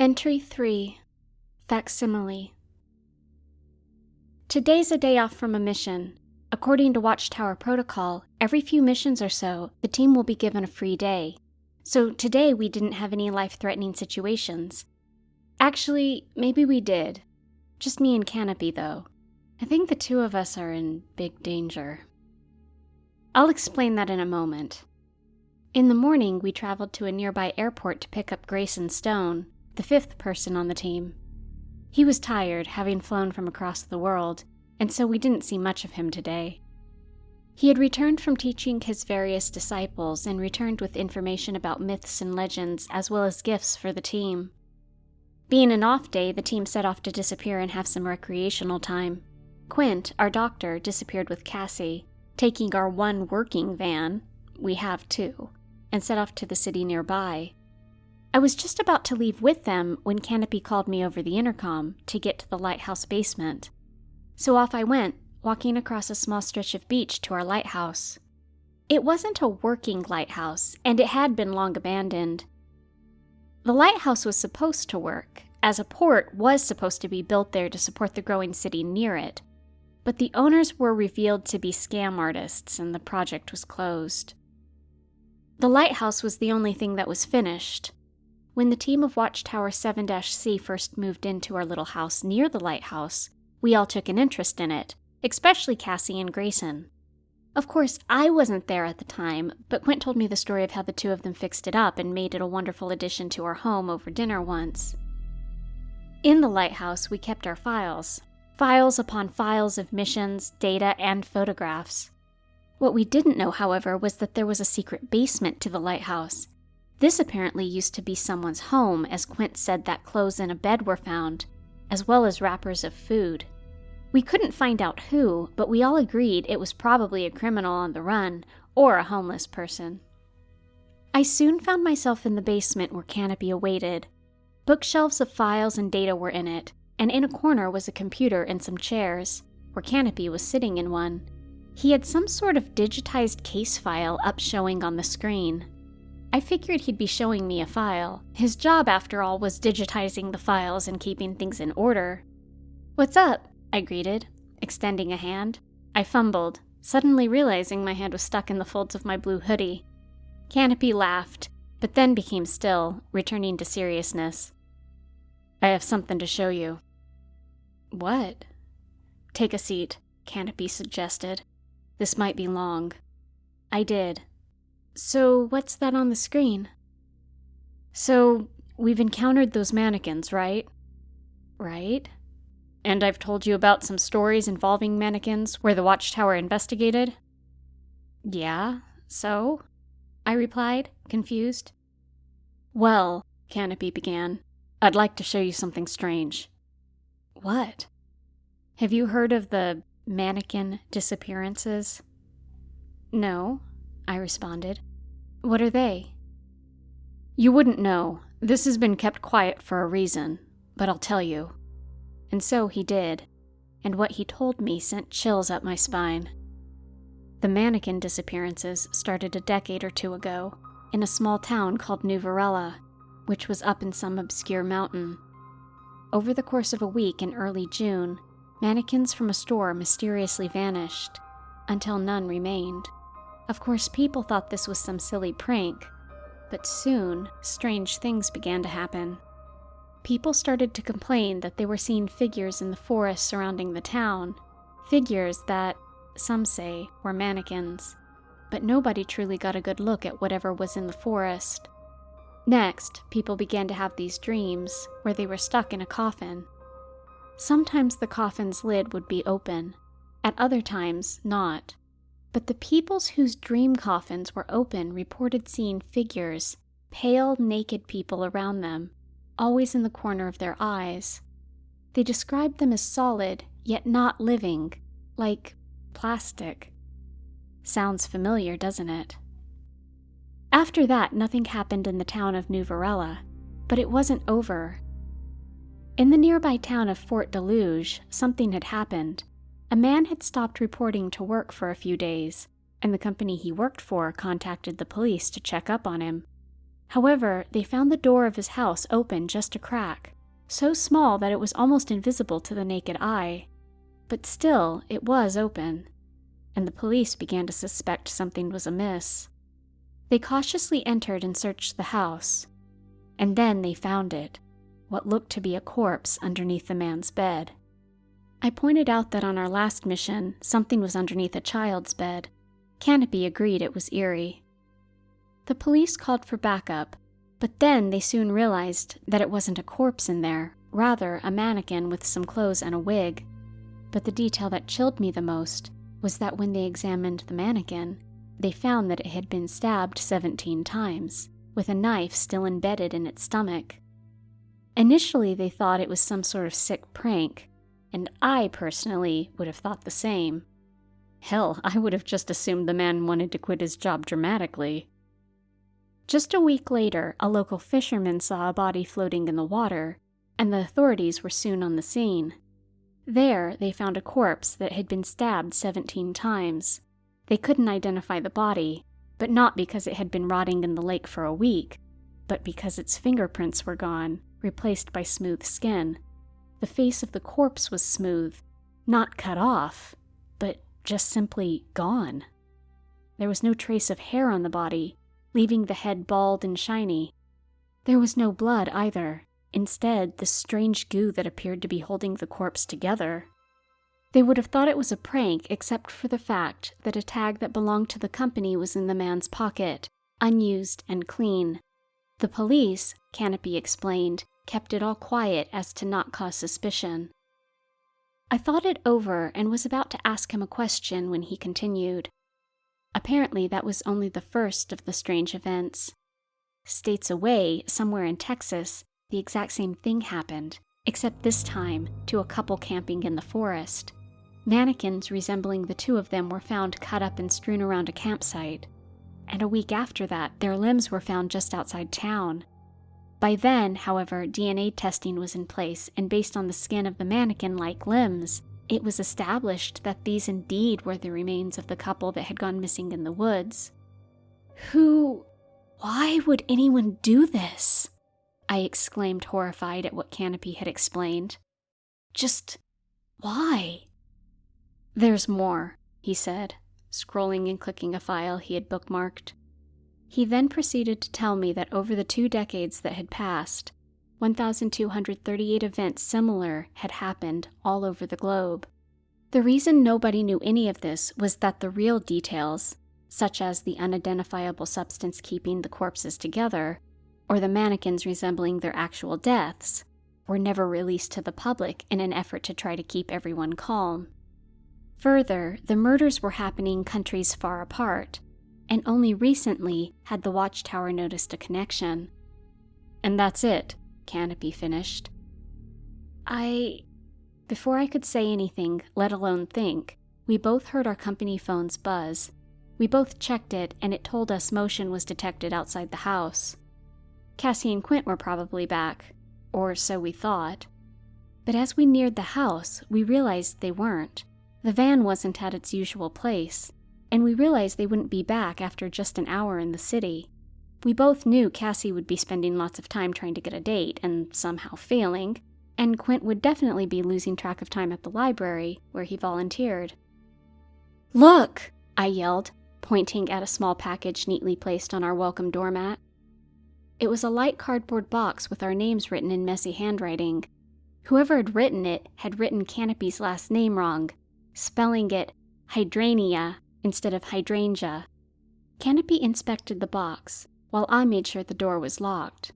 Entry 3. Facsimile. Today's a day off from a mission. According to Watchtower protocol, every few missions or so, the team will be given a free day. So today we didn't have any life-threatening situations. Actually, maybe we did. Just me and Canopy, though. I think the two of us are in big danger. I'll explain that in a moment. In the morning, we traveled to a nearby airport to pick up Grayson Stone, the fifth person on the team. He was tired, having flown from across the world, and so we didn't see much of him today. He had returned from teaching his various disciples and returned with information about myths and legends as well as gifts for the team. Being an off day, the team set off to disappear and have some recreational time. Quint, our doctor, disappeared with Cassie, taking our one working van, we have two, and set off to the city nearby. I was just about to leave with them when Canopy called me over the intercom to get to the lighthouse basement. So off I went, walking across a small stretch of beach to our lighthouse. It wasn't a working lighthouse, and it had been long abandoned. The lighthouse was supposed to work, as a port was supposed to be built there to support the growing city near it, but the owners were revealed to be scam artists and the project was closed. The lighthouse was the only thing that was finished. When the team of Watchtower 7-C first moved into our little house near the lighthouse, we all took an interest in it, especially Cassie and Grayson. Of course, I wasn't there at the time, but Quint told me the story of how the two of them fixed it up and made it a wonderful addition to our home over dinner once. In the lighthouse, we kept our files. Files upon files of missions, data, and photographs. What we didn't know, however, was that there was a secret basement to the lighthouse. This apparently used to be someone's home, as Quint said that clothes and a bed were found, as well as wrappers of food. We couldn't find out who, but we all agreed it was probably a criminal on the run, or a homeless person. I soon found myself in the basement where Canopy awaited. Bookshelves of files and data were in it, and in a corner was a computer and some chairs, where Canopy was sitting in one. He had some sort of digitized case file up showing on the screen. I figured he'd be showing me a file. His job, after all, was digitizing the files and keeping things in order. "What's up?" I greeted, extending a hand. I fumbled, suddenly realizing my hand was stuck in the folds of my blue hoodie. Canopy laughed, but then became still, returning to seriousness. "I have something to show you." "What?" "Take a seat," Canopy suggested. "This might be long." I did. "So what's that on the screen?" "So, we've encountered those mannequins, right?" "Right." "And I've told you about some stories involving mannequins where the Watchtower investigated?" "Yeah, so?" I replied, confused. "Well," Canopy began, "I'd like to show you something strange." "What?" "Have you heard of the mannequin disappearances?" "No," I responded. "What are they?" "You wouldn't know. This has been kept quiet for a reason, but I'll tell you." And so he did, and what he told me sent chills up my spine. The mannequin disappearances started a decade or two ago, in a small town called New Varela, which was up in some obscure mountain. Over the course of a week in early June, mannequins from a store mysteriously vanished, until none remained. Of course, people thought this was some silly prank, but soon, strange things began to happen. People started to complain that they were seeing figures in the forest surrounding the town, figures that, some say, were mannequins, but nobody truly got a good look at whatever was in the forest. Next, people began to have these dreams where they were stuck in a coffin. Sometimes the coffin's lid would be open, at other times not. But the peoples whose dream coffins were open reported seeing figures, pale, naked people around them, always in the corner of their eyes. They described them as solid, yet not living, like plastic. Sounds familiar, doesn't it? After that, nothing happened in the town of New Varela, but it wasn't over. In the nearby town of Fort Deluge, something had happened. A man had stopped reporting to work for a few days, and the company he worked for contacted the police to check up on him. However, they found the door of his house open just a crack, so small that it was almost invisible to the naked eye. But still, it was open, and the police began to suspect something was amiss. They cautiously entered and searched the house, and then they found it, what looked to be a corpse underneath the man's bed. I pointed out that on our last mission, something was underneath a child's bed. Canopy agreed it was eerie. The police called for backup, but then they soon realized that it wasn't a corpse in there, rather a mannequin with some clothes and a wig. But the detail that chilled me the most was that when they examined the mannequin, they found that it had been stabbed 17 times, with a knife still embedded in its stomach. Initially, they thought it was some sort of sick prank, and I personally would have thought the same. Hell, I would have just assumed the man wanted to quit his job dramatically. Just a week later, a local fisherman saw a body floating in the water, and the authorities were soon on the scene. There, they found a corpse that had been stabbed 17 times. They couldn't identify the body, but not because it had been rotting in the lake for a week, but because its fingerprints were gone, replaced by smooth skin. The face of the corpse was smooth, not cut off, but just simply gone. There was no trace of hair on the body, leaving the head bald and shiny. There was no blood either, instead the strange goo that appeared to be holding the corpse together. They would have thought it was a prank except for the fact that a tag that belonged to the company was in the man's pocket, unused and clean. The police, Canopy explained, kept it all quiet as to not cause suspicion. I thought it over and was about to ask him a question when he continued. Apparently that was only the first of the strange events. States away, somewhere in Texas, the exact same thing happened, except this time to a couple camping in the forest. Mannequins resembling the two of them were found cut up and strewn around a campsite, and a week after that, their limbs were found just outside town. By then, however, DNA testing was in place, and based on the skin of the mannequin-like limbs, it was established that these indeed were the remains of the couple that had gone missing in the woods. Why would anyone do this? I exclaimed, horrified at what Canopy had explained. Just why? There's more, he said, scrolling and clicking a file he had bookmarked. He then proceeded to tell me that over the 2 decades that had passed, 1,238 events similar had happened all over the globe. The reason nobody knew any of this was that the real details, such as the unidentifiable substance keeping the corpses together, or the mannequins resembling their actual deaths, were never released to the public in an effort to try to keep everyone calm. Further, the murders were happening countries far apart, and only recently had the Watchtower noticed a connection. And that's it, Canopy finished. Before I could say anything, let alone think, we both heard our company phones buzz. We both checked it, and it told us motion was detected outside the house. Cassie and Quint were probably back, or so we thought. But as we neared the house, we realized they weren't. The van wasn't at its usual place, and we realized they wouldn't be back after just an hour in the city. We both knew Cassie would be spending lots of time trying to get a date, and somehow failing, and Quint would definitely be losing track of time at the library, where he volunteered. "Look!" I yelled, pointing at a small package neatly placed on our welcome doormat. It was a light cardboard box with our names written in messy handwriting. Whoever had written it had written Canopy's last name wrong, spelling it Hydrangea instead of hydrangea. Canopy inspected the box, while I made sure the door was locked.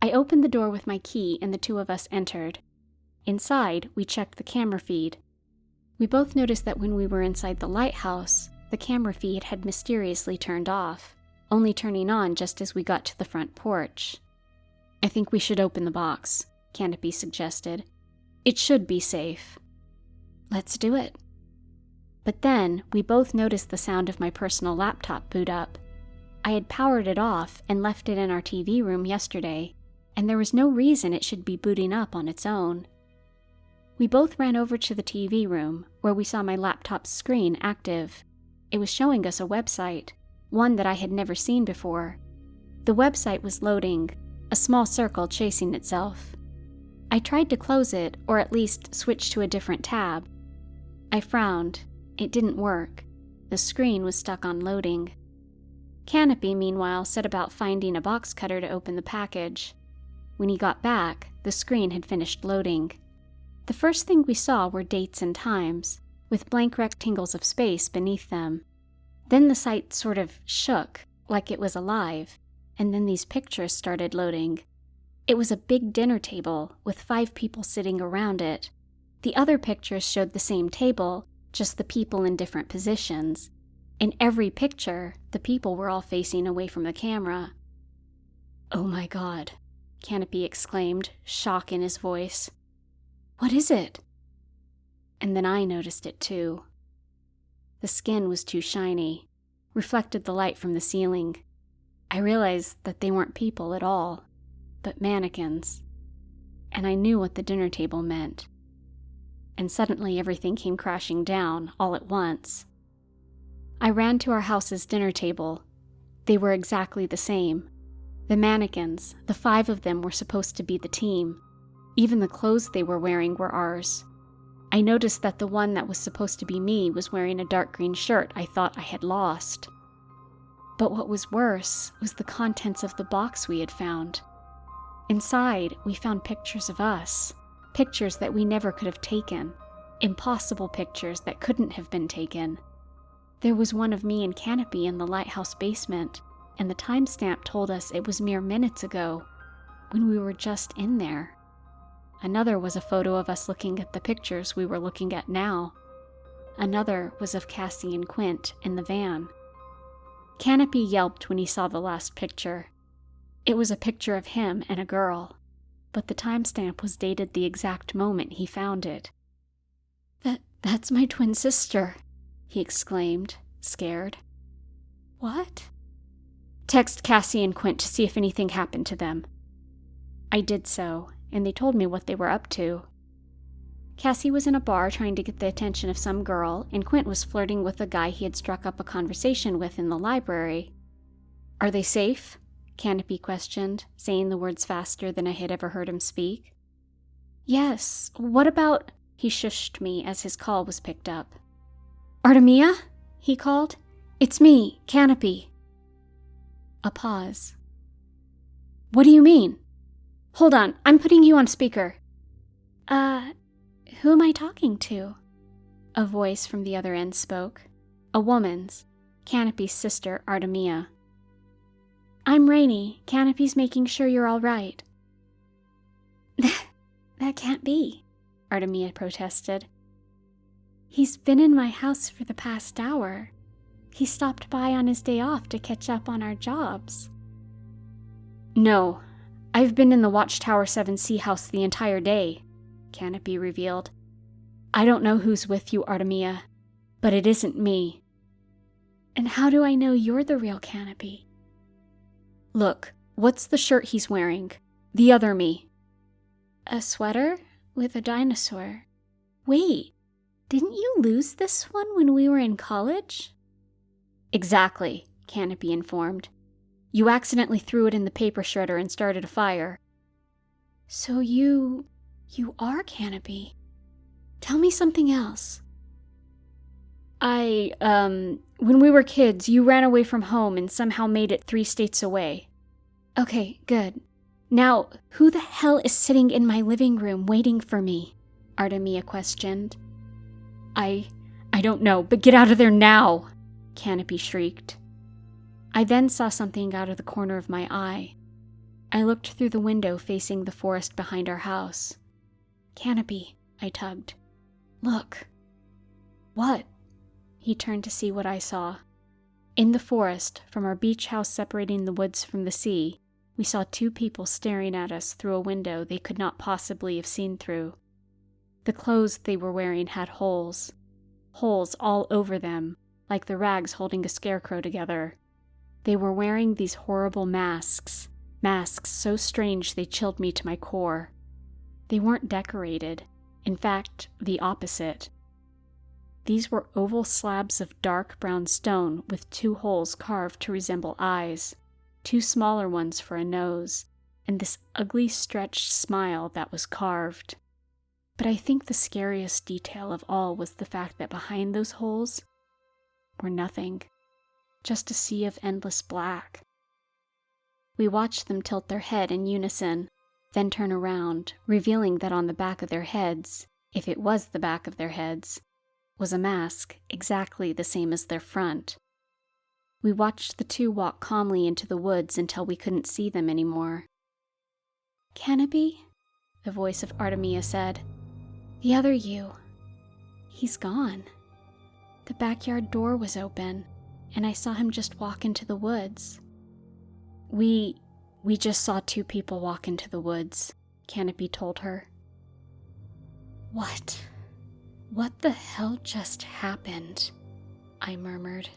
I opened the door with my key and the two of us entered. Inside, we checked the camera feed. We both noticed that when we were inside the lighthouse, the camera feed had mysteriously turned off, only turning on just as we got to the front porch. "I think we should open the box," Canopy suggested. "It should be safe." "Let's do it." But then, we both noticed the sound of my personal laptop boot up. I had powered it off and left it in our TV room yesterday, and there was no reason it should be booting up on its own. We both ran over to the TV room, where we saw my laptop's screen active. It was showing us a website, one that I had never seen before. The website was loading, a small circle chasing itself. I tried to close it, or at least switch to a different tab. I frowned. It didn't work. The screen was stuck on loading. Canopy, meanwhile, set about finding a box cutter to open the package. When he got back, the screen had finished loading. The first thing we saw were dates and times, with blank rectangles of space beneath them. Then the site sort of shook, like it was alive, and then these pictures started loading. It was a big dinner table, with 5 people sitting around it. The other pictures showed the same table, just the people in different positions. In every picture, the people were all facing away from the camera. "Oh my God," Canopy exclaimed, shock in his voice. "What is it?" And then I noticed it too. The skin was too shiny, reflected the light from the ceiling. I realized that they weren't people at all, but mannequins. And I knew what the dinner table meant. And suddenly everything came crashing down, all at once. I ran to our house's dinner table. They were exactly the same. The mannequins, the 5 of them, were supposed to be the team. Even the clothes they were wearing were ours. I noticed that the one that was supposed to be me was wearing a dark green shirt I thought I had lost. But what was worse was the contents of the box we had found. Inside, we found pictures of us, pictures that we never could have taken, impossible pictures that couldn't have been taken. There was one of me and Canopy in the lighthouse basement, and the timestamp told us it was mere minutes ago, when we were just in there. Another was a photo of us looking at the pictures we were looking at now. Another was of Cassie and Quint in the van. Canopy yelped when he saw the last picture. It was a picture of him and a girl, but the timestamp was dated the exact moment he found it. That's my twin sister," he exclaimed, scared. "What?" "Text Cassie and Quint to see if anything happened to them." I did so, and they told me what they were up to. Cassie was in a bar trying to get the attention of some girl, and Quint was flirting with a guy he had struck up a conversation with in the library. "Are they safe?" Canopy questioned, saying the words faster than I had ever heard him speak. "Yes. What about—" He shushed me as his call was picked up. "Artemia?" he called. "It's me, Canopy." A pause. "What do you mean?" "Hold on, I'm putting you on speaker." Who am I talking to?" A voice from the other end spoke. A woman's, Canopy's sister, Artemia. "I'm Rainey. Canopy's making sure you're all right." "That can't be," Artemia protested. "He's been in my house for the past hour. He stopped by on his day off to catch up on our jobs." "No, I've been in the Watchtower 7C house the entire day," Canopy revealed. "I don't know who's with you, Artemia, but it isn't me." "And how do I know you're the real Canopy?" "Look, what's the shirt he's wearing? The other me." "A sweater with a dinosaur. Wait, didn't you lose this one when we were in college?" "Exactly," Canopy informed. "You accidentally threw it in the paper shredder and started a fire." "So you are Canopy. Tell me something else." When we were kids, you ran away from home and somehow made it 3 states away." "Okay, good. Now, who the hell is sitting in my living room waiting for me?" Artemia questioned. I don't know, but get out of there now," Canopy shrieked. I then saw something out of the corner of my eye. I looked through the window facing the forest behind our house. "Canopy," I tugged. "Look." "What?" He turned to see what I saw. In the forest, from our beach house separating the woods from the sea, we saw 2 people staring at us through a window they could not possibly have seen through. The clothes they were wearing had holes all over them, like the rags holding a scarecrow together. They were wearing these horrible masks so strange they chilled me to my core. They weren't decorated. In fact, the opposite. These were oval slabs of dark brown stone with 2 holes carved to resemble eyes. 2 smaller ones for a nose, and this ugly stretched smile that was carved. But I think the scariest detail of all was the fact that behind those holes were nothing, just a sea of endless black. We watched them tilt their head in unison, then turn around, revealing that on the back of their heads, if it was the back of their heads, was a mask exactly the same as their front. We watched the 2 walk calmly into the woods until we couldn't see them anymore. "Can it be?" the voice of Artemia said. "The other you. He's gone." The backyard door was open, and I saw him just walk into the woods. We just saw 2 people walk into the woods," Canopy told her. What the hell just happened?" I murmured.